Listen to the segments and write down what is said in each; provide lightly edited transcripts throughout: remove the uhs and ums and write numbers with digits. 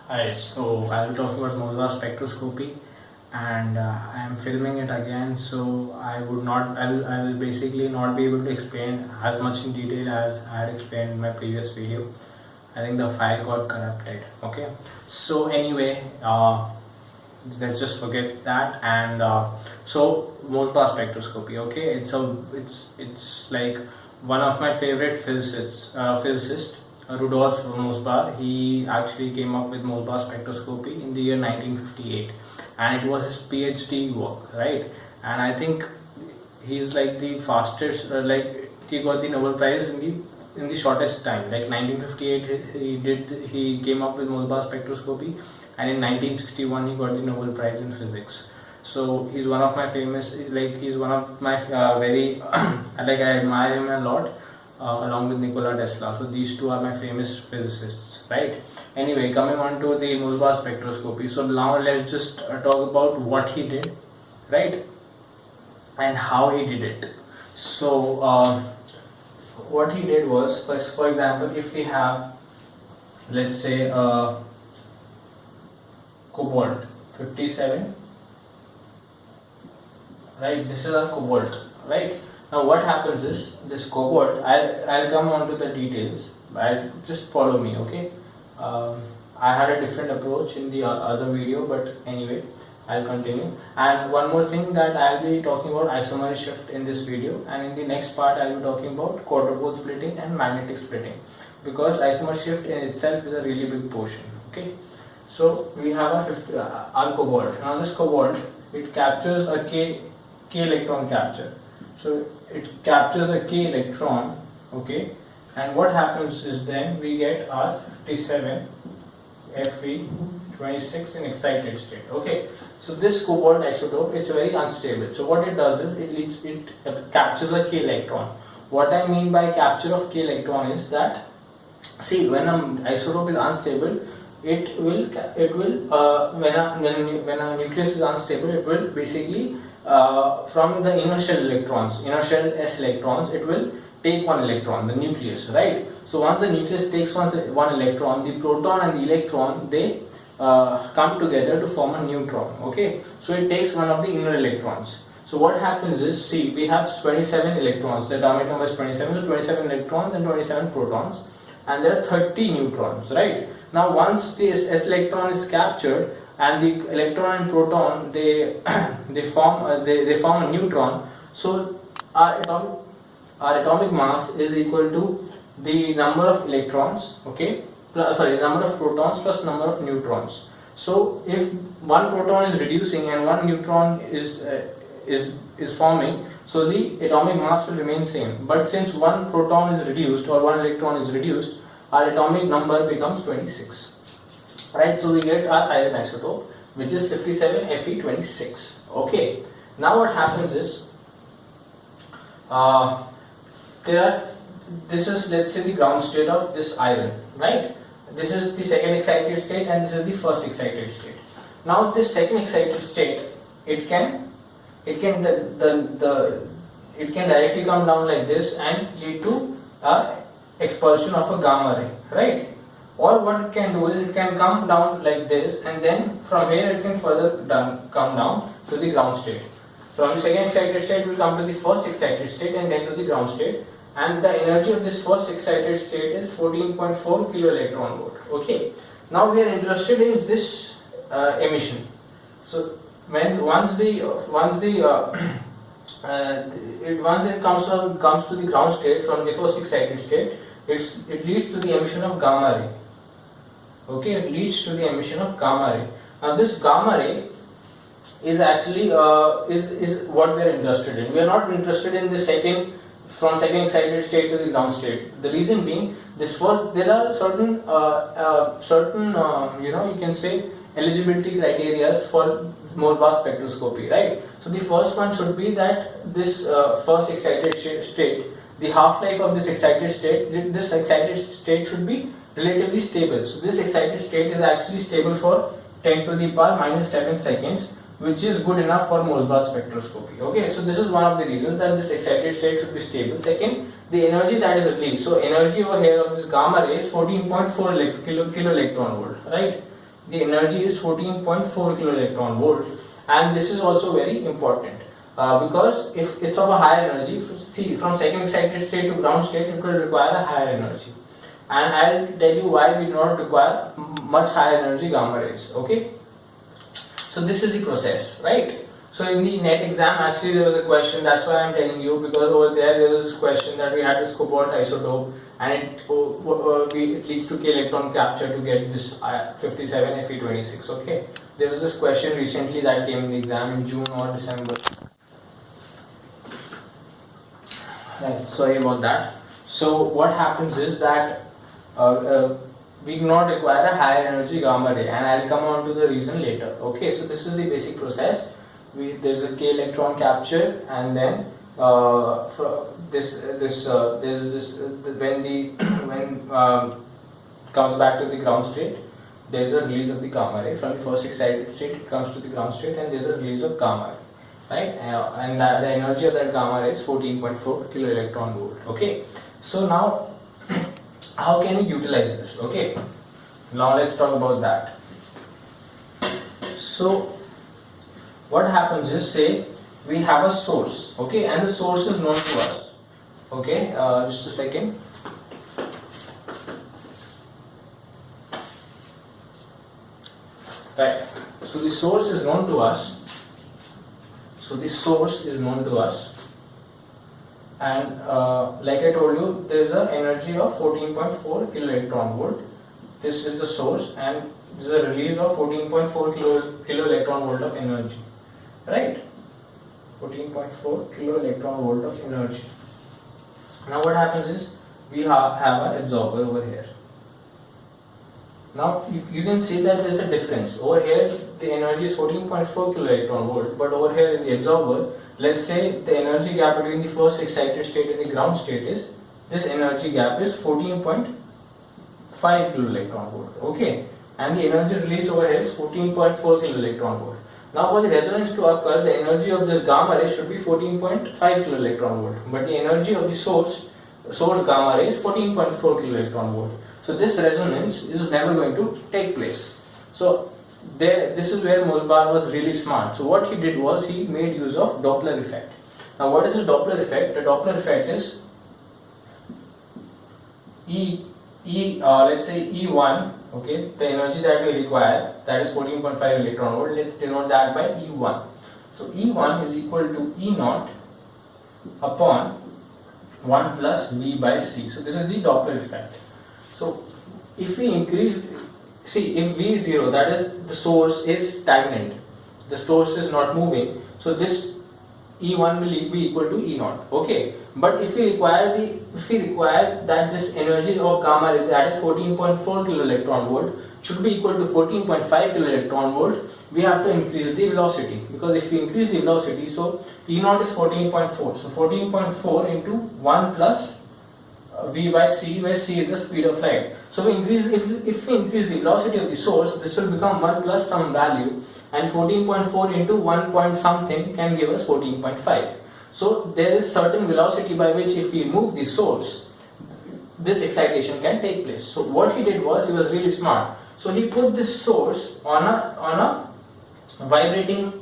Hi, so I will talk about Mossbauer spectroscopy, and I am filming it again. So I will basically not be able to explain as much in detail as I had explained in my previous video. I think the file got corrupted. Okay, so anyway, let's just forget that. And so Mossbauer spectroscopy. Okay, it's like one of my favorite physicists, Rudolf Mossbauer. He actually came up with Mossbauer spectroscopy in the year 1958, and it was his PhD work, right? And I think he's like the fastest, he got the Nobel Prize in the shortest time. Like 1958, he came up with Mossbauer spectroscopy, and in 1961 he got the Nobel Prize in physics. So he's one of my famous, he's one of my very like I admire him a lot, along with Nikola Tesla. So these two are my famous physicists, right? Anyway, coming on to the Mossbauer spectroscopy. So now let's just talk about what he did, right, and how he did it. So what he did was, for example, if we have, let's say, cobalt 57, right? This is a cobalt, right? Now what happens is, this cobalt, I'll come on to the details, just follow me, okay? I had a different approach in the other video, but anyway, I'll continue. And one more thing, that I'll be talking about isomery shift in this video, and in the next part I'll be talking about quarter pole splitting and magnetic splitting, because isomer shift in itself is a really big portion, okay? So we have our cobalt. Now this cobalt, it captures a K electron capture. So it captures a K electron, okay, and what happens is then we get our 57 Fe26 in excited state. Okay, so this cobalt isotope, it's very unstable. So what it does is it captures a K electron. What I mean by capture of K electron is that, see, when an isotope is unstable, it will when a nucleus is unstable, it will basically from the inner shell S electrons, it will take one electron, the nucleus, right? So once the nucleus takes one electron, the proton and the electron, they come together to form a neutron, okay? So it takes one of the inner electrons. So what happens is, see, we have 27 electrons, the atomic number is 27, so 27 electrons and 27 protons, and there are 30 neutrons, right? Now once this S electron is captured, and the electron and proton, they form a neutron. So our atomic mass is equal to the number of electrons, okay, number of protons plus number of neutrons. So if one proton is reducing and one neutron is forming, so the atomic mass will remain same. But since one proton is reduced or one electron is reduced, our atomic number becomes 26. Right, so we get our iron isotope, which is 57 Fe26. Okay, now what happens is, this is, let's say, the ground state of this iron, right? This is the second excited state, and this is the first excited state. Now this second excited state, it can directly come down like this and lead to expulsion of a gamma ray, right? Or what it can do is, it can come down like this, and then from here it can further come down to the ground state. From the second excited state will come to the first excited state and then to the ground state, and the energy of this first excited state is 14.4 kilo electron volt. Okay, now we are interested in this emission. So once it comes to the ground state from the first excited state, it leads to the emission of gamma ray. Okay, it leads to the emission of gamma ray. Now this gamma ray is actually is what we are interested in. We are not interested in the from second excited state to the ground state. The reason being, there are certain you can say eligibility criteria for Mossbauer spectroscopy, right? So the first one should be that this first excited state, the half-life of this excited state should be relatively stable. So this excited state is actually stable for 10 to the power minus 7 seconds, which is good enough for Mossbauer spectroscopy. Okay, so this is one of the reasons that this excited state should be stable. Second, the energy that is released. So energy over here of this gamma ray is 14.4 kilo electron volt, right? the energy is 14.4 kilo electron volt, and this is also very important because if it's of a higher energy, see, from second excited state to ground state, it will require a higher energy, and I'll tell you why we do not require much higher energy gamma rays. Okay, so this is the process, right? So in the net exam, actually there was a question, that's why I'm telling you, because over there was this question that we had this cobalt isotope, and it leads to K electron capture to get this 57 Fe26. Okay, there was this question recently that came in the exam in June or December. Right, sorry about that. So what happens is that we do not require a higher energy gamma ray, and I'll come on to the reason later. Okay, so this is the basic process. There's a K electron capture, and then when comes back to the ground state, there's a release of the gamma ray. From the first excited state, it comes to the ground state, and there's a release of gamma ray, right? And the energy of that gamma ray is 14.4 kilo electron volt. Okay, so now how can we utilize this? Okay, now let's talk about that. So what happens is, say we have a source, okay, and the source is known to us. Okay, just a second. Right, so the source is known to us. And like I told you, there is an energy of 14.4 kilo electron volt. This is the source, and this is a release of 14.4 kilo electron volt of energy. Right, 14.4 kilo electron volt of energy. Now what happens is, we have an absorber over here. Now you can see that there is a difference. Over here the energy is 14.4 kilo electron volt, but over here in the absorber, let's say the energy gap between the first excited state and the ground state is, this energy gap is 14.5 kilo electron volt. Okay, and the energy released over here is 14.4 kilo electron volt. Now for the resonance to occur, the energy of this gamma ray should be 14.5 kilo electron volt, but the energy of the source gamma ray is 14.4 kilo electron volt. So this resonance is never going to take place. So this is where Mossbauer was really smart. So what he did was, he made use of Doppler effect. Now what is the Doppler effect? The Doppler effect is let's say E1, okay, the energy that we require, that is 14.5 electron volt. Let's denote that by E1. So E1 is equal to E0 upon 1 plus V by C. So this is the Doppler effect. So if we increase, see, if V is 0, that is the source is stagnant, the source is not moving, so this E1 will be equal to E0. Okay, but if we require that this energy of gamma ray, that is 14.4 kilo electron volt, should be equal to 14.5 kilo electron volt, we have to increase the velocity, because if we increase the velocity, so E0 is 14.4, so 14.4 into 1 plus V by C, where C is the speed of light. So if we increase the velocity of the source, this will become 1 plus some value, and 14.4 into 1 point something can give us 14.5. So there is certain velocity by which, if we move the source, this excitation can take place. So what he did was, he was really smart. So he put this source on a vibrating,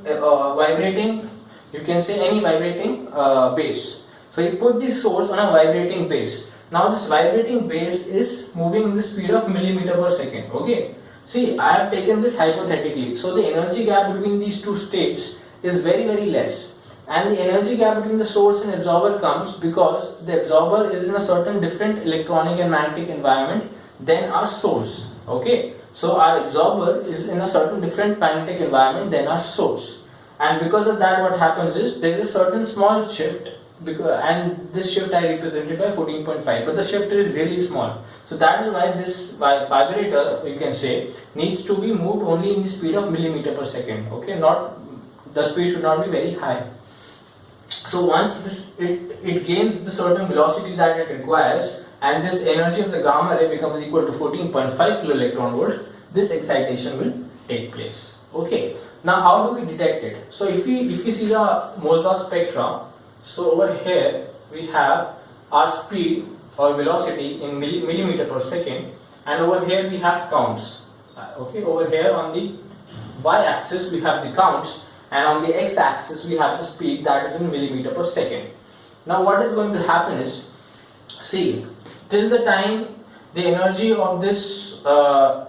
you can say any vibrating base. So he put this source on a vibrating base. Now this vibrating base is moving in the speed of millimeter per second. Okay, see, I have taken this hypothetically. So the energy gap between these two states is very less, and the energy gap between the source and absorber comes because the absorber is in a certain different electronic and magnetic environment than our source. Okay, so our absorber is in a certain different magnetic environment than our source, and because of that, what happens is, there is a certain small shift, and this shift I represented by 14.5, but the shift is really small. So that is why this vibrator, you can say, needs to be moved only in the speed of millimeter per second. Okay, not, the speed should not be very high. So once it gains the certain velocity that it requires, and this energy of the gamma ray becomes equal to 14.5 kilo electron volt, this excitation will take place. Okay, now how do we detect it? So if we see the Mossbauer spectra, so over here we have our speed or velocity in millimeter per second, and over here we have counts. Okay, over here on the y-axis we have the counts, and on the x-axis we have the speed, that is in millimeter per second. Now what is going to happen is, see, till the time the energy of this gamma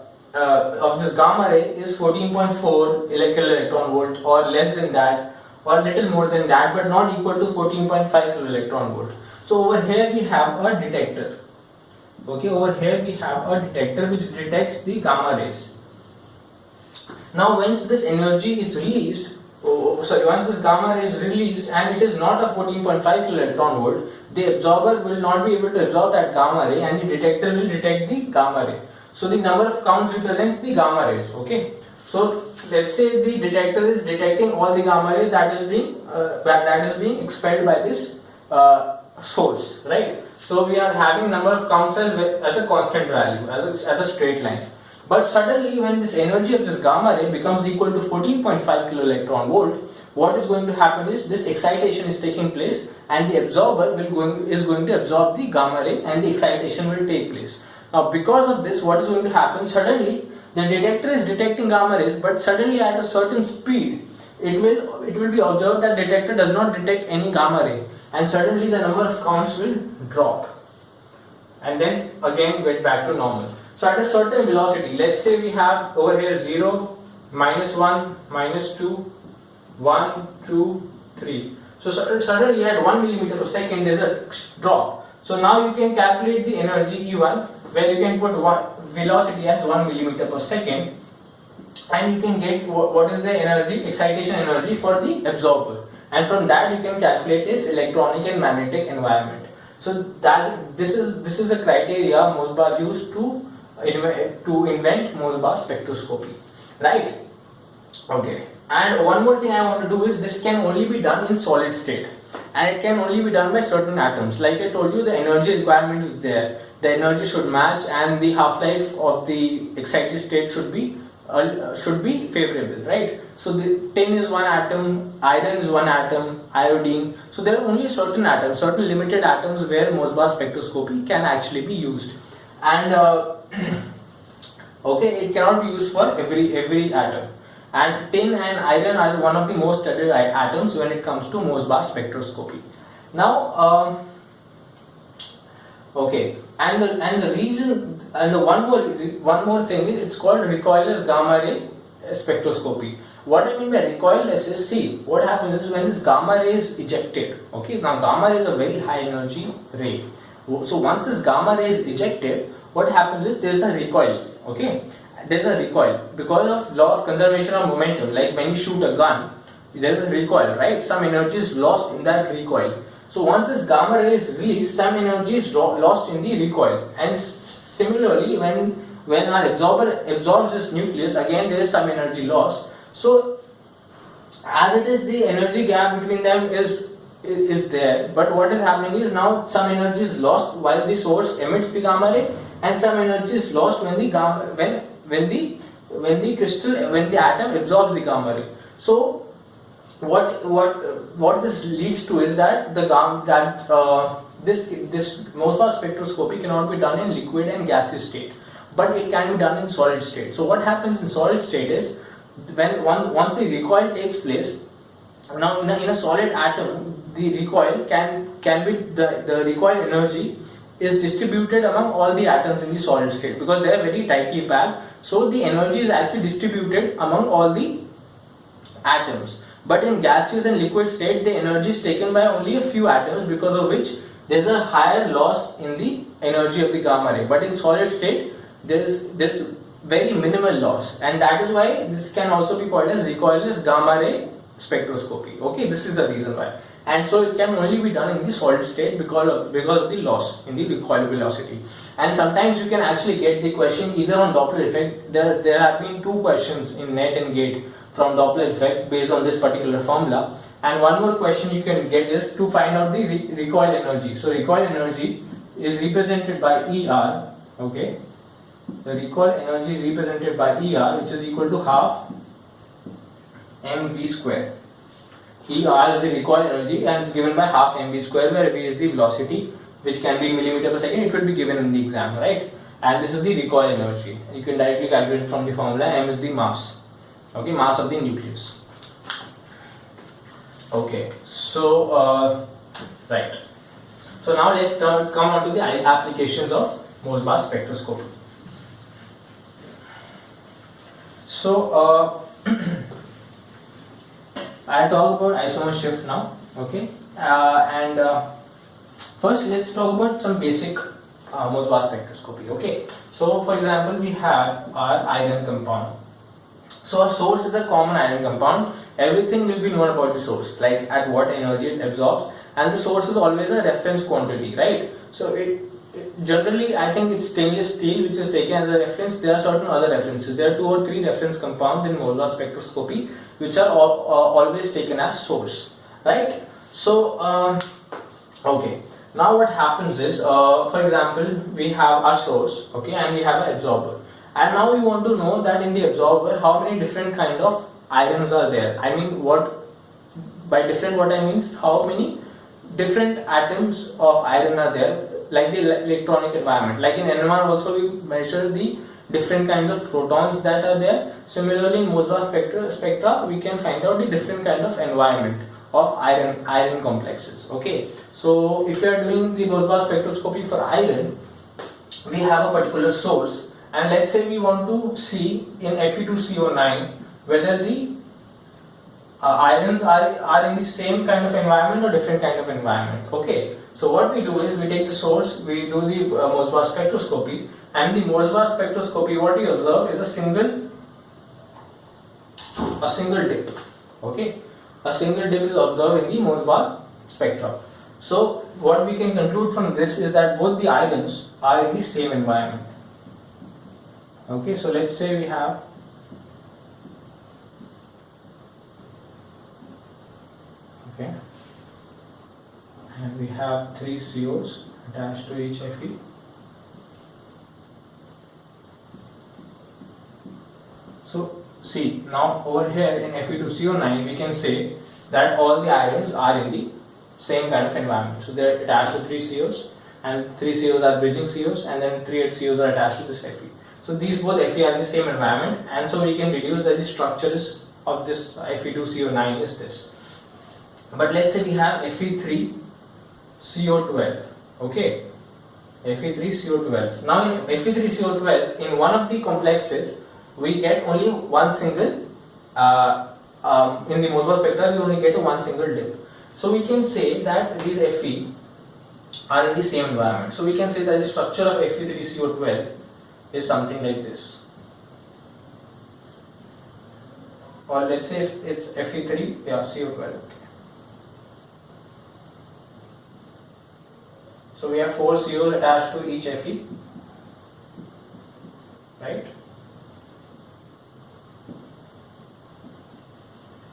ray is 14.4 electron volt or less than that, or little more than that, but not equal to 14.5 electron volt. So over here we have a detector. Okay, over here we have a detector which detects the gamma rays. Now once this energy is released, once this gamma ray is released and it is not a 14.5 electron volt, the absorber will not be able to absorb that gamma ray and the detector will detect the gamma ray. So the number of counts represents the gamma rays. Okay, so let's say the detector is detecting all the gamma ray that is being expelled by this source, right? So we are having number of counts as a constant value, as a straight line. But suddenly when this energy of this gamma ray becomes equal to 14.5 electron volt, what is going to happen is this excitation is taking place and the absorber is going to absorb the gamma ray and the excitation will take place. Now because of this, what is going to happen? Suddenly the detector is detecting gamma rays, but suddenly at a certain speed it will be observed that detector does not detect any gamma ray, and suddenly the number of counts will drop and then again get back to normal. So at a certain velocity, let's say we have over here 0, -1, -2, 1, 2, 3. So suddenly at 1 millimeter per second there is a drop. So now you can calculate the energy E1, where you can put velocity as 1 millimeter per second, and you can get what is the energy, excitation energy for the absorber, and from that you can calculate its electronic and magnetic environment. So that this is the criteria Mossbauer used to invent Mossbauer spectroscopy, right? Okay. And one more thing I want to do is, this can only be done in solid state, and it can only be done by certain atoms. Like I told you, the energy requirement is there. The energy should match, and the half-life of the excited state should be favorable, right? So the tin is one atom, iron is one atom, iodine. So there are only certain atoms, certain limited atoms where Mossbauer spectroscopy can actually be used, and okay, it cannot be used for every atom. And tin and iron are one of the most studied atoms when it comes to Mossbauer spectroscopy. Now, okay, and the reason, and the one more thing is, it's called recoilless gamma ray spectroscopy. What I mean by recoilless is, see, what happens is when this gamma ray is ejected. Okay, now gamma ray is a very high energy ray. So once this gamma ray is ejected, what happens is there is a recoil. Okay, there is a recoil because of law of conservation of momentum. Like when you shoot a gun, there is a recoil, right? Some energy is lost in that recoil. So once this gamma ray is released, some energy is lost in the recoil. And similarly, when our absorber absorbs this nucleus, again there is some energy lost. So as it is, the energy gap between them is there, but what is happening is now some energy is lost while the source emits the gamma ray, and some energy is lost when the atom absorbs the gamma ray. So what this leads to is that this Mossbauer spectroscopy cannot be done in liquid and gaseous state, but it can be done in solid state. So what happens in solid state is, when once the recoil takes place, now in a solid atom, the recoil can be the recoil energy is distributed among all the atoms in the solid state, because they are very tightly packed. So the energy is actually distributed among all the atoms. But in gaseous and liquid state, the energy is taken by only a few atoms, because of which there is a higher loss in the energy of the gamma ray. But in solid state, there is very minimal loss, and that is why this can also be called as recoilless gamma ray spectroscopy. Okay, this is the reason why. And so it can only be done in the solid state because of the loss in the recoil velocity. And sometimes you can actually get the question either on Doppler effect. There have been 2 questions in NET and GATE from Doppler effect based on this particular formula. And one more question you can get is to find out the recoil energy. So recoil energy is represented by ER. Okay, the recoil energy is represented by ER, which is equal to half mv square. ER is the recoil energy and it's given by half mv square, where v is the velocity, which can be millimeter per second. It will be given in the exam, right? and this is the recoil energy. You can directly calculate from the formula. M is the mass, okay, mass of the nucleus. Okay, so right. So now let's come on to the applications of Mossbauer spectroscopy. So I'll talk about isomer shift now. Okay, and first let's talk about some basic Mossbauer spectroscopy. Okay, so for example, we have our iron compound. So our source is a common iron compound. Everything will be known about the source, like at what energy it absorbs, and the source is always a reference quantity, right? So it generally, I think it's stainless steel which is taken as a reference. There are certain other references. There are 2 or 3 reference compounds in Mossbauer spectroscopy which are always taken as source, right? So okay, now what happens is, for example, we have our source, okay, and we have an absorber, and now we want to know that in the absorber how many different kind of ions are there. I mean, what by different, what I mean is how many different atoms of iron are there, like the electronic environment. Like in NMR also we measure the different kinds of protons that are there. Similarly in Mossbauer spectra we can find out the different kind of environment of iron complexes. Okay, so if we are doing the Mossbauer spectroscopy for iron, we have a particular source, and let's say we want to see in Fe2CO9 whether the ions are in the same kind of environment or different kind of environment. Okay, so what we do is we take the source, we do the Mossbauer spectroscopy, and the Mossbauer spectroscopy, what you observe is a single dip. Okay, a single dip is observed in the Mossbauer spectra. So what we can conclude from this is that both the ions are in the same environment. Okay, so let's say we have and we have 3 COs attached to each Fe. So see, now over here in Fe2CO9 we can say that all the ions are in the same kind of environment. So they are attached to 3 COs, and 3 COs are bridging COs, and then 3 COs are attached to this Fe. So these both Fe are in the same environment, and so we can deduce that the structure of this Fe2CO9 is this. But let's say we have Fe3CO12, okay, Fe3CO12. Now in Fe3CO12, in one of the complexes, we get only one single, in the Mossbauer spectra, we only get one single dip. So we can say that these Fe are in the same environment. So we can say that the structure of Fe3CO12 is something like this. Or let's say if it's Fe3CO12. Okay. So we have 4 COs attached to each Fe, right?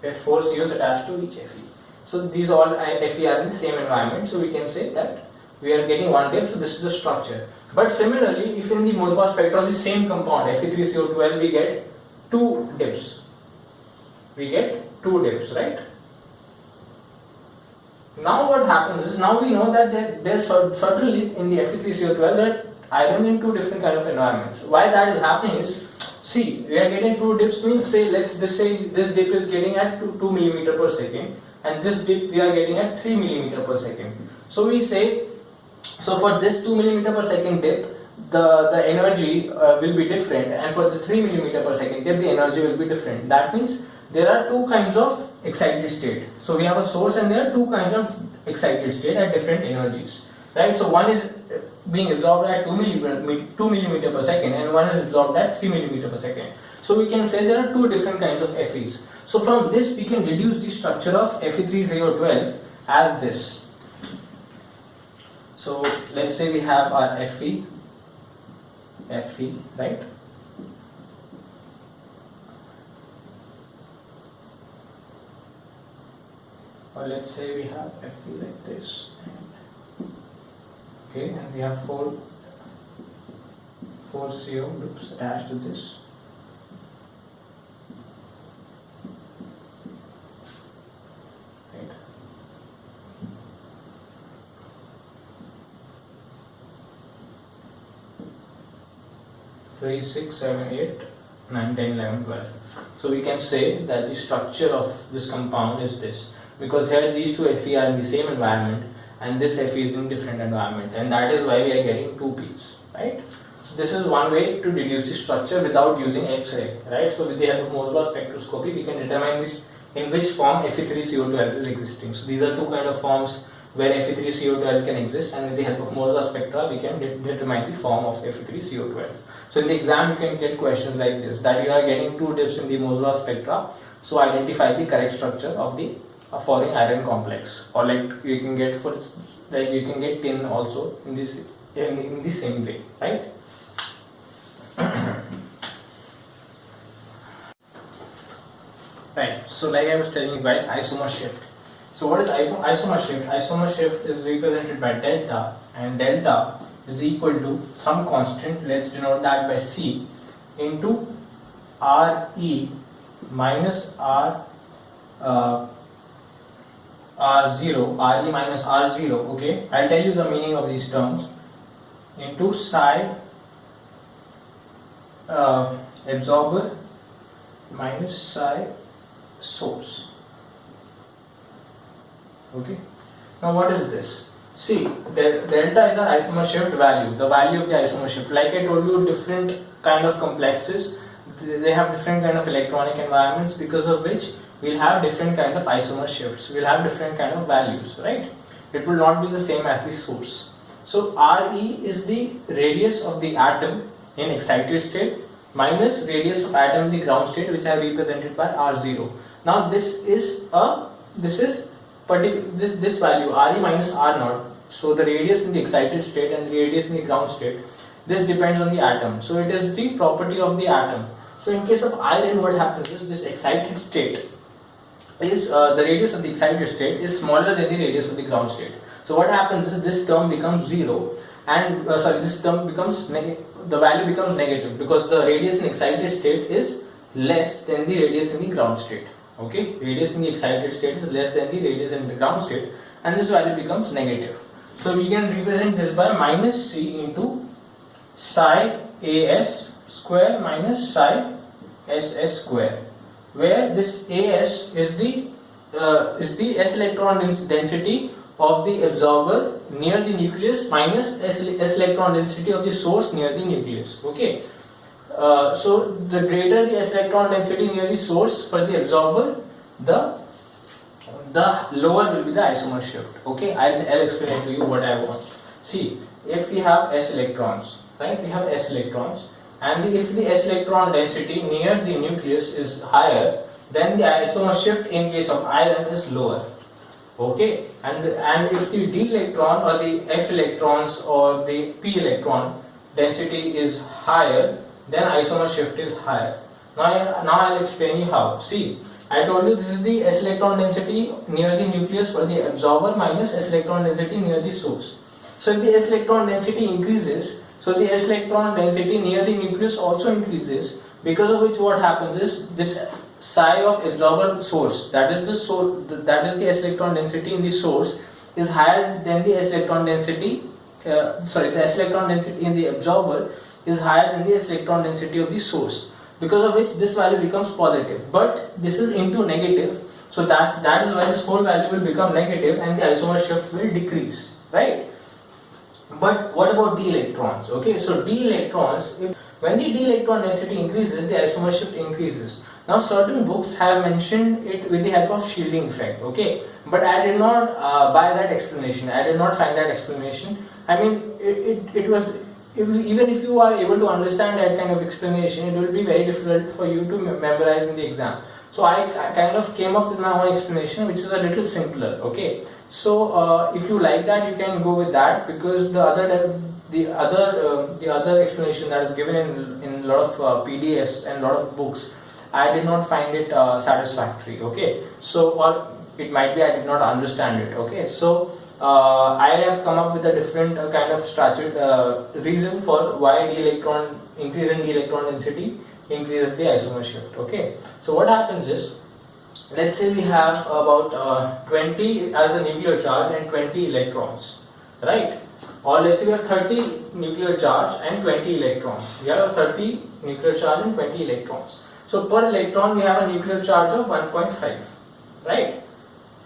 We have 4 COs attached to each Fe. So these all Fe are in the same environment. So we can say that we are getting one dip. So this is the structure. But similarly, if in the Mossbauer spectra of the same compound Fe3CO12 we get 2 dips. We get 2 dips, right? Now what happens is, now we know that there's certainly in the Fe3CO12 there are iron in 2 different kind of environments. Why that is happening is, see, we are getting 2 dips, means say let's say this dip is getting at 2 mm per second, and this dip we are getting at 3 mm per second. So we say, so for this 2 mm per second dip, the energy will be different, and for this 3 mm per second dip, the energy will be different. That means there are 2 kinds of excited state. So we have a source, and there are 2 kinds of excited state at different energies, right? So one is being absorbed at 2 mm per second, and one is absorbed at 3 mm per second. So we can say there are 2 different kinds of Fes. So from this we can deduce the structure of Fe3CO12 as this. So let's say we have our Fe, right? Or let's say we have Fe like this, okay, and we have 4 CO groups attached to this. Right. 3, 6, 7, 8, 9, 10, 11, 12. So we can say that the structure of this compound is this, because here these two Fe are in the same environment and this Fe is in different environment, and that is why we are getting two peaks, right? So this is one way to deduce the structure without using X-ray, right? So with the help of Mossbauer spectroscopy, we can determine in which form Fe3CO12 is existing. So these are two kind of forms where Fe3CO12 can exist, and with the help of Mossbauer spectra, we can determine the form of Fe3CO12. So in the exam, you can get questions like this, that you are getting two dips in the Mossbauer spectra, so identify the correct structure of the foreign iron complex, or like you can get you can get tin also in this in the same way, right? Right. So like I was telling you guys, isomer shift. So what is isomer shift? Isomer shift is represented by delta, and delta is equal to some constant, let's denote that by C, into Re minus R0, Re minus R0, okay? I'll tell you the meaning of these terms, into psi absorber minus psi source. Okay. Now what is this? See, the delta is the isomer shift value, the value of the isomer shift. Like I told you, different kind of complexes, they have different kind of electronic environments, because of which we'll have different kind of isomer shifts. We'll have different kind of values, right? It will not be the same as the source. So Re is the radius of the atom in excited state minus radius of atom in the ground state, which are represented by R0. Now this value Re minus R0. So the radius in the excited state and the radius in the ground state, this depends on the atom. So it is the property of the atom. So in case of iron, what happens is this excited state is the radius of the excited state is smaller than the radius of the ground state. So what happens is this term becomes 0, and this term becomes the value becomes negative, because the radius in excited state is less than the radius in the ground state. Okay, radius in the excited state is less than the radius in the ground state, and this value becomes negative. So we can represent this by minus C into psi As square minus psi Ss square, where this As is the S electron density of the absorber near the nucleus minus S electron density of the source near the nucleus. Okay. So the greater the S electron density near the source for the absorber, the lower will be the isomer shift. Okay, I'll explain to you what I want. See, if we have S electrons, right? We have S electrons, and if the S electron density near the nucleus is higher, then the isomer shift in case of iron is lower. Okay, and if the D electron or the F electrons or the P electron density is higher, then isomer shift is higher. Now I'll explain you how. See, I told you this is the S electron density near the nucleus for the absorber minus S electron density near the source. So if the S electron density increases, so the S electron density near the nucleus also increases, because of which what happens is this psi of absorber source, that is the S electron density in the source, is higher than the S electron density the S electron density in the absorber is higher than the S electron density of the source, because of which this value becomes positive, but this is into negative, so that is why this whole value will become negative and the isomer shift will decrease, right? But what about d electrons? Okay, so d electrons, when the d electron density increases, the isomer shift increases. Now certain books have mentioned it with the help of shielding effect, okay, but I did not buy that explanation. I did not find that explanation. I mean, even if you are able to understand that kind of explanation, it will be very difficult for you to memorize in the exam. So I kind of came up with my own explanation, which is a little simpler. Okay, so if you like that, you can go with that, because the other explanation that is given in a lot of PDFs and a lot of books, I did not find it satisfactory. Okay, so or it might be I did not understand it. Okay, so I have come up with a different kind of structured reason for why increase in d electron density increases the isomer shift. Okay, so what happens is, let's say we have about 20 as a nuclear charge and 20 electrons. right? Or let's say we have 30 nuclear charge and 20 electrons. We have a 30 nuclear charge and 20 electrons. So per electron we have a nuclear charge of 1.5, right?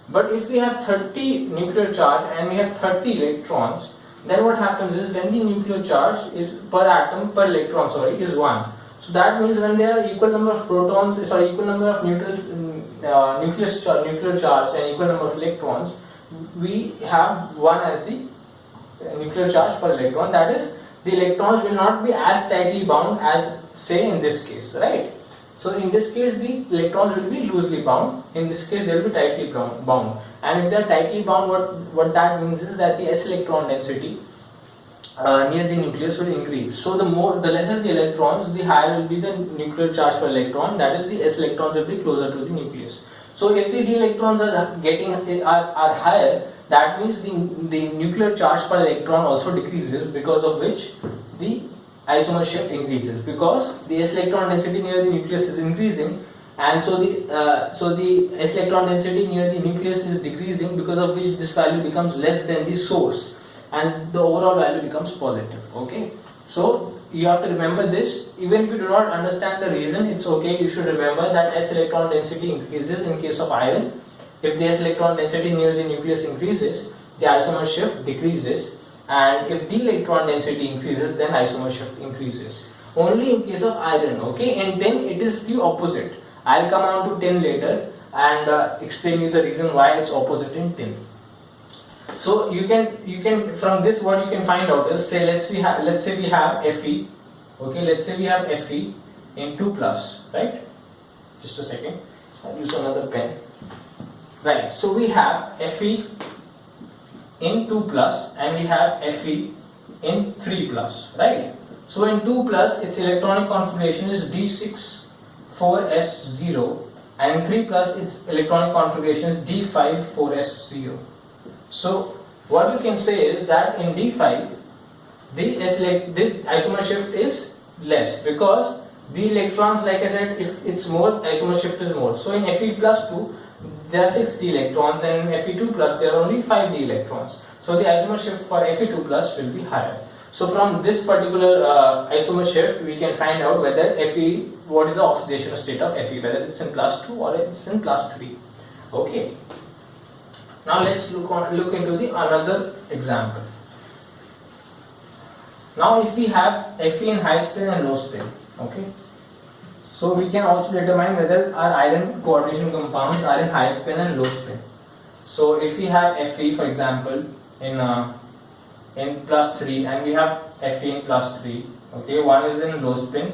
But if we have 30 nuclear charge and we have 30 electrons, then what happens is when the nuclear charge is per atom, per electron, sorry, is 1. So that means when there are equal number of protons, equal number of nuclear charge and equal number of electrons, we have 1 as the nuclear charge per electron. That is, the electrons will not be as tightly bound as, say, in this case, right? So in this case the electrons will be loosely bound, in this case they will be tightly bound, and if they are tightly bound, what that means is that the s electron density near the nucleus will increase. So the lesser the electrons, the higher will be the nuclear charge per electron, that is the s electrons will be closer to the nucleus. So if the d electrons are higher, that means the nuclear charge per electron also decreases, because of which the isomer shift increases, because the s electron density near the nucleus is increasing, and so the s electron density near the nucleus is decreasing, because of which this value becomes less than the source and the overall value becomes positive. Okay, so you have to remember this. Even if you do not understand the reason, it's okay, you should remember that s electron density increases in case of iron. If the s electron density near the nucleus increases, the isomer shift decreases, and if the electron density increases, then isomer shift increases. Only in case of iron, okay? In tin it is the opposite. I'll come on to tin later and explain you the reason why it's opposite in tin. So you can from this, what you can find out is, say let's say we have Fe, okay? Let's say we have Fe in 2 plus, right? Just a second, I'll use another pen. Right, so we have Fe in 2 plus and we have Fe in 3 plus, right? So in 2 plus its electronic configuration is D6-4s0, and in 3 plus its electronic configuration is D5-4s0. So what you can say is that in D5 this isomer shift is less, because the electrons, like I said, if it's more, isomer shift is more. So in Fe plus 2 there are 6 d electrons, and in Fe2 plus there are only 5 d electrons. So the isomer shift for Fe2 plus will be higher. So from this particular isomer shift we can find out whether Fe, what is the oxidation state of Fe, whether it's in plus 2 or it's in plus 3. Okay. Now let's look into the another example. Now if we have Fe in high spin and low spin, okay, so we can also determine whether our iron coordination compounds are in high spin and low spin. So if we have Fe, for example, in plus 3 and we have Fe in plus 3, okay, one is in low spin,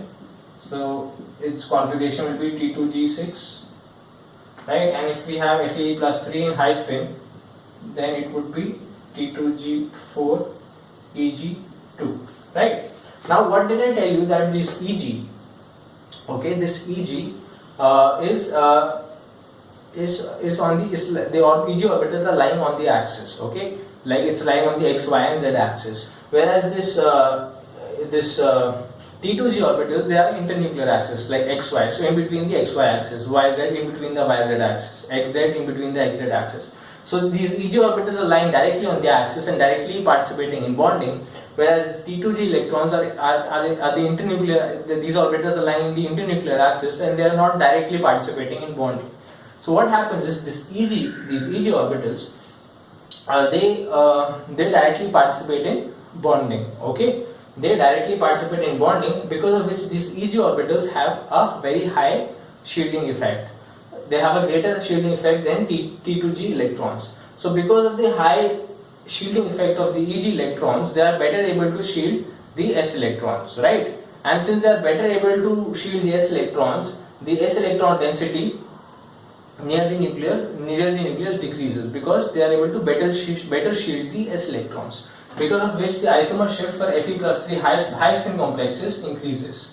so its configuration will be T2G6, right? And if we have Fe plus 3 in high spin, then it would be T2G4 Eg2, right? Now what did I tell you, that this Eg, okay, this Eg is on the Eg orbitals are lying on the axis, okay, like it's lying on the x, y and z axis, whereas this T2G orbitals, they are internuclear axis, like x, y, so in between the x, y axis, y, z in between the y, z axis, x, z in between the x, z axis. So these Eg orbitals are lying directly on the axis and directly participating in bonding, whereas T2G electrons are the internuclear, these orbitals are lying in the internuclear axis and they are not directly participating in bonding. So what happens is these Eg orbitals, they directly participate in bonding, okay? They directly participate in bonding, because of which these Eg orbitals have a very high shielding effect. They have a greater shielding effect than T2G electrons. So because of the high shielding effect of the Eg electrons, they are better able to shield the s electrons, right? And since they are better able to shield the s electrons, the s electron density near the nucleus decreases, because they are able to better shield the s electrons, because of which the isomer shift for Fe plus 3 high spin complexes increases.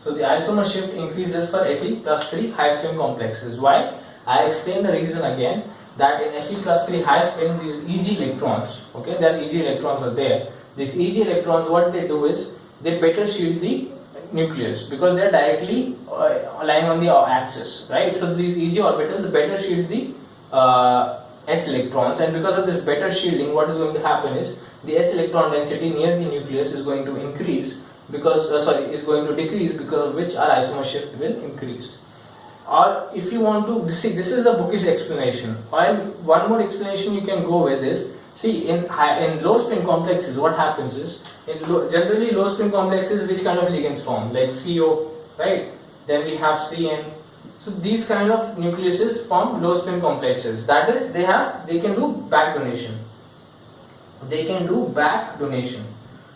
So the isomer shift increases for Fe plus 3 high spin complexes. Why? I explain the reason again, that in Fe plus 3 high spin, these Eg electrons, okay, there Eg electrons are there. These Eg electrons, what they do is, they better shield the nucleus, because they are directly lying on the axis, right? So these Eg orbitals better shield the s electrons, and because of this better shielding, what is going to happen is the s electron density near the nucleus is going to increase because is going to decrease, because of which our isomer shift will increase. Or if you want to see, this is the bookish explanation. While one more explanation you can go with is, see, in low spin complexes, what happens is, generally low spin complexes, which kind of ligands form, like CO, right? Then we have CN. So these kind of nucleuses form low spin complexes. That is, they can do back donation. They can do back donation.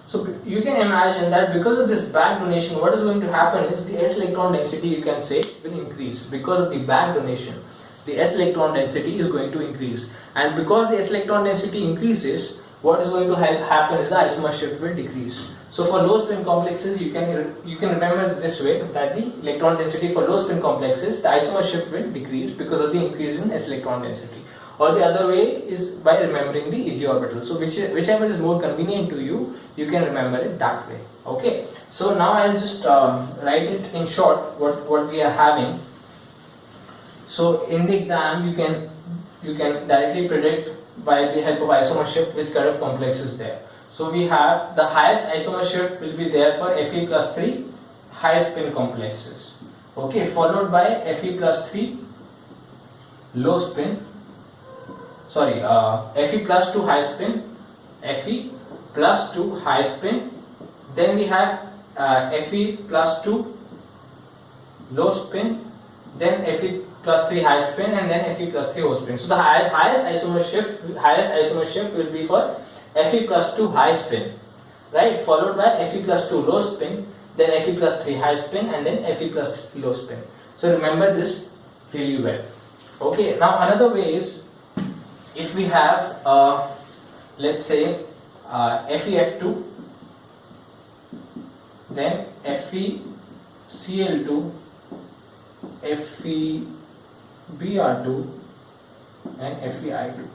So you can imagine that because of this back donation, what is going to happen is the s electron density, you can say, will increase. Because of the back donation, the s electron density is going to increase, and because the s electron density increases, what is going to happen is the isomer shift will decrease. So for low spin complexes, you can remember this way, that the electron density for low spin complexes, the isomer shift will decrease because of the increase in s electron density. Or the other way is by remembering the Ag orbital. So whichever is more convenient to you, you can remember it that way. Okay. So now I'll just write it in short what we are having. So in the exam, you can directly predict by the help of isomer shift which kind of complex is there. So we have the highest isomer shift will be there for Fe+3 high spin complexes. Okay, followed by Fe+3 low spin. Fe+2 high spin, Fe+2 high spin. Then we have Fe+2 low spin, then Fe+3 high spin, and then Fe+3 low spin. So the highest isomer shift will be for Fe+2 high spin, right? Followed by Fe+2 low spin, then Fe+3 high spin, and then Fe+3 low spin. So remember this really well. Okay. Now another way is, if we have let's say FeF2, then FeCl2, FeBr2, and FeI2.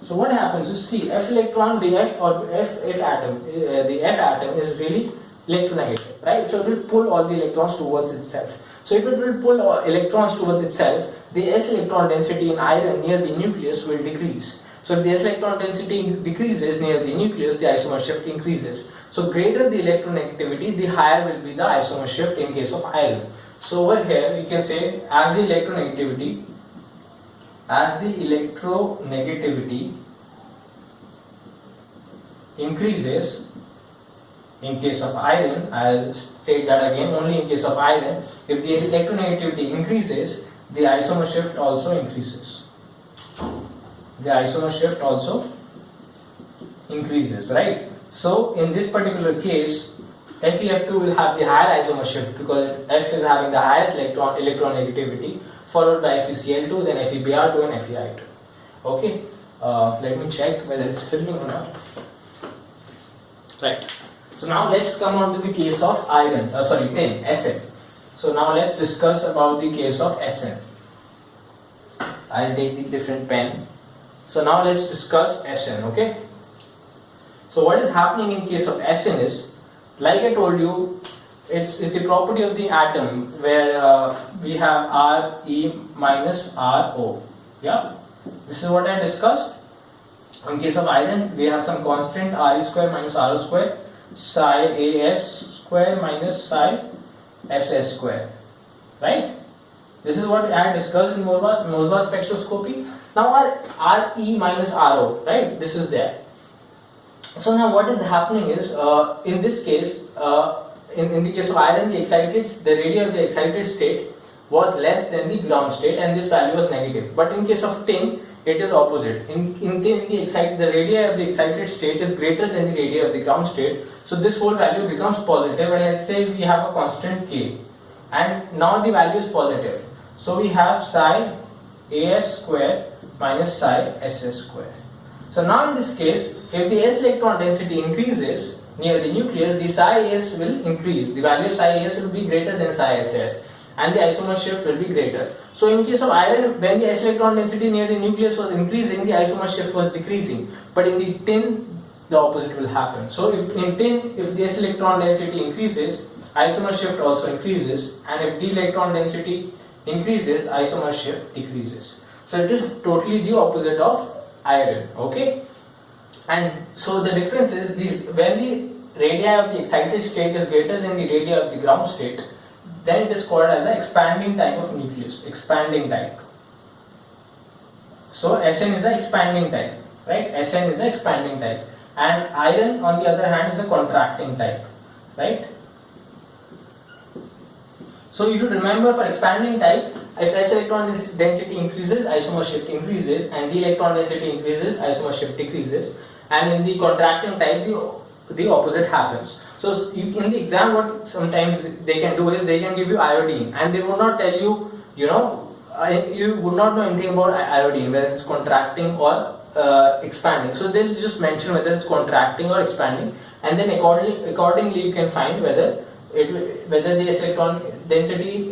So what happens is, see, F electron, the F atom, the F atom is really electronegative, right? So it will pull all the electrons towards itself. So if it will pull electrons towards itself, the s electron density in iron near the nucleus will decrease. So if the s electron density decreases near the nucleus, the isomer shift increases. So greater the electronegativity, the higher will be the isomer shift in case of iron. So over here you can say, as the electronegativity increases in case of iron, I'll state that again, only in case of iron, if the electronegativity increases, the isomer shift also increases. The isomer shift also increases, right? So in this particular case, FeF2 will have the higher isomer shift because F is having the highest electronegativity, followed by FeCl2, then FeBr2, and FeI2. Okay, let me check whether it's filming or not. Right. So now let's come on to the case of tin, Sn. So now let's discuss about the case of Sn. I'll take the different pen. So now let's discuss Sn, okay? So what is happening in case of Sn is, like I told you, it's the property of the atom where we have Re minus Ro. Yeah, this is what I discussed. In case of iron, we have some constant Re square minus Ro square, psi As square minus psi Ss square, right? This is what I had discussed in Mossbauer spectroscopy. Now our Re minus Ro, right? This is there. So now what is happening is, in this case, in the case of iron, the radius of the excited state was less than the ground state, and this value was negative. But in case of tin, it is opposite. In tin, the radius of the excited state is greater than the radius of the ground state. So this whole value becomes positive, and let's say we have a constant K, and now the value is positive. So we have psi As square minus psi Ss square. So now in this case, if the s electron density increases near the nucleus, the psi s will increase. The value of psi s will be greater than psi ss, and the isomer shift will be greater. So in case of iron, when the s electron density near the nucleus was increasing, the isomer shift was decreasing. But in the tin, the opposite will happen. So in tin, if the s electron density increases, isomer shift also increases, and if d electron density increases, isomer shift decreases. So it is totally the opposite of iron. Okay, and so the difference is these, when the radii of the excited state is greater than the radii of the ground state, then it is called as an expanding type of nucleus, expanding type. So Sn is an expanding type, right? Sn is an expanding type, and iron on the other hand is a contracting type, right? So you should remember, for expanding type, if S electron density increases, isomer shift increases, and D electron density increases, isomer shift decreases, and in the contracting type the opposite happens. So in the exam, what sometimes they can do is they can give you iodine, and they will not tell you, you would not know anything about iodine, whether it's contracting or expanding. So they'll just mention whether it's contracting or expanding, and then accordingly you can find whether the S electron density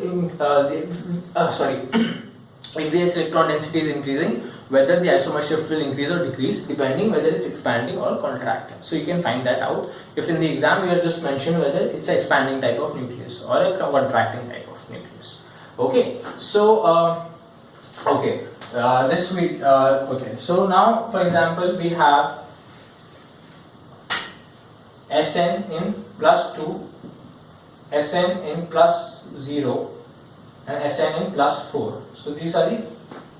if the S electron density is increasing, whether the isomer shift will increase or decrease, depending whether it's expanding or contracting. So you can find that out if in the exam you are just mentioned whether it's an expanding type of nucleus or a contracting type of nucleus. Okay, so so now, for example, we have Sn in +2, Sn in +0, and Sn in +4. So these are the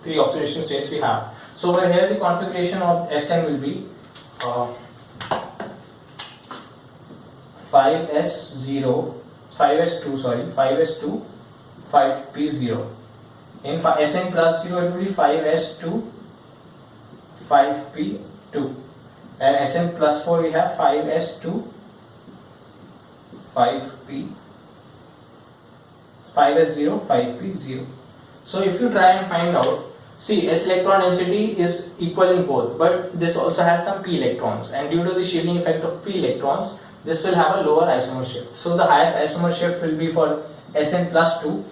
three oxidation states we have. So over here the configuration of Sn will be 5s2, 5p0. In Sn +0 it will be 5s2, 5p2, and Sn +4 we have 5s2, 5s0, 5p0. So if you try and find out, see, S electron density is equal in both, but this also has some p electrons, and due to the shielding effect of p electrons, this will have a lower isomer shift. So the highest isomer shift will be for Sn +2,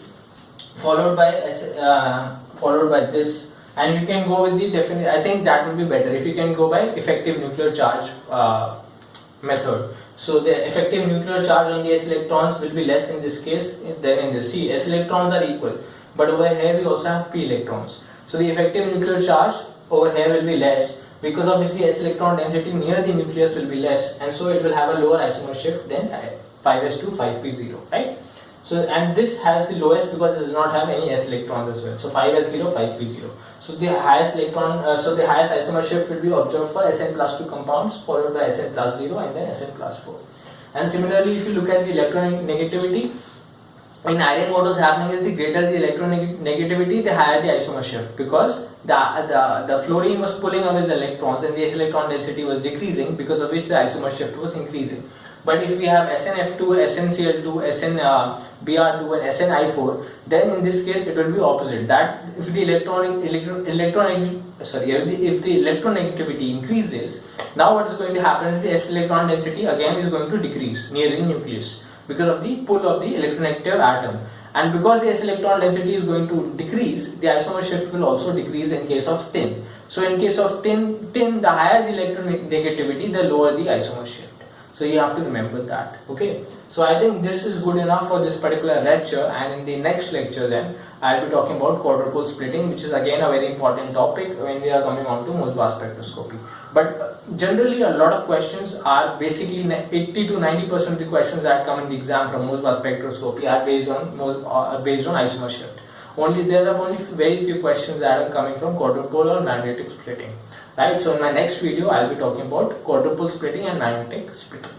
followed by this, and you can go with the definite. I think that will be better if you can go by effective nuclear charge method. So the effective nuclear charge on the S electrons will be less in this case than in this. See, S electrons are equal, but over here we also have p electrons. So the effective nuclear charge over here will be less, because of which the S electron density near the nucleus will be less, and so it will have a lower isomer shift than 5s2, 5p0, right? So, and this has the lowest because it does not have any S electrons as well. So 5s0, 5p0. So the highest the highest isomer shift will be observed for Sn +2 compounds, followed by Sn +0, and then Sn +4. And similarly, if you look at the electronegativity, in iron what was happening is the greater the electronegativity, the higher the isomer shift, because the fluorine was pulling away the electrons and the S electron density was decreasing, because of which the isomer shift was increasing. But if we have SnF2, SnCl2, SnBr2 and SnI4, then in this case it will be opposite. That if the electronegativity increases, now what is going to happen is the S electron density again is going to decrease near the nucleus, because of the pull of the electronegative atom. And because the S electron density is going to decrease, the isomer shift will also decrease in case of tin. So in case of tin, the higher the electronegativity, the lower the isomer shift. So you have to remember that. Okay. So I think this is good enough for this particular lecture, and in the next lecture then I'll be talking about quadrupole splitting, which is again a very important topic when we are coming on to Mossbauer spectroscopy. But generally a lot of questions are basically 80 to 90% of the questions that come in the exam from Mossbauer spectroscopy are based on isomer shift. There are only very few questions that are coming from quadrupole or magnetic splitting. Right, so in my next video I'll be talking about quadrupole splitting and magnetic splitting.